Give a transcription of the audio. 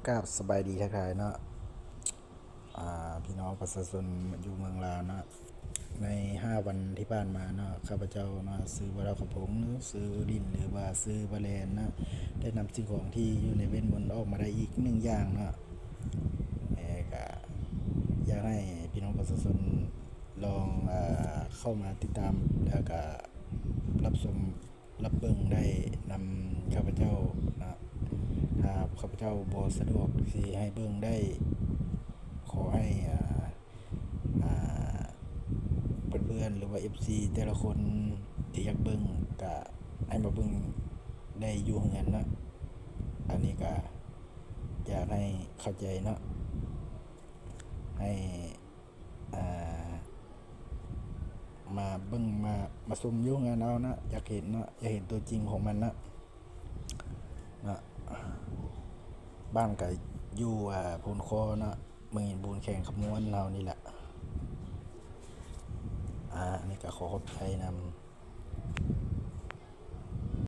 กับสบายดีทักทายเนาะพี่น้องประชาชนอยู่เมืองลาวเนาะใน5 วันที่ผ่านมาเนาะข้าพเจ้าเนาะซื้อบัตรกระผมหรือซื้อดินหรือว่าซื้อบะแลนเนาะได้นำสิ่งของที่อยู่ในเว้นบนออกมาได้อีก1 อย่างเนาะก็อยากให้พี่น้องประชาชนลองเข้ามาติดตามแล้วก็รับชมรับเบิ่งได้นำข้าพเจ้านะถ้าข้าพเจ้าบ่สะดวกสิให้เบิ่งได้ขอให้เพื่อนๆหรือว่า FC แต่ละคนที่อยากเบิ่งก็ให้มาเบิ่งได้อยู่เฮือนเนาะอันนี้ก็อยากให้เข้าใจเนาะให้มาเบิ่งมาชมอยู่เฮือนเอานะอยากเห็นเนาะอยากเห็นตัวจริงของมันนะบ้านก็อยู่โพนคอเนาะเมืองหินปูนแข่งขมวนเรานี่แหละอันนี้ก็ขอขอบใจนำ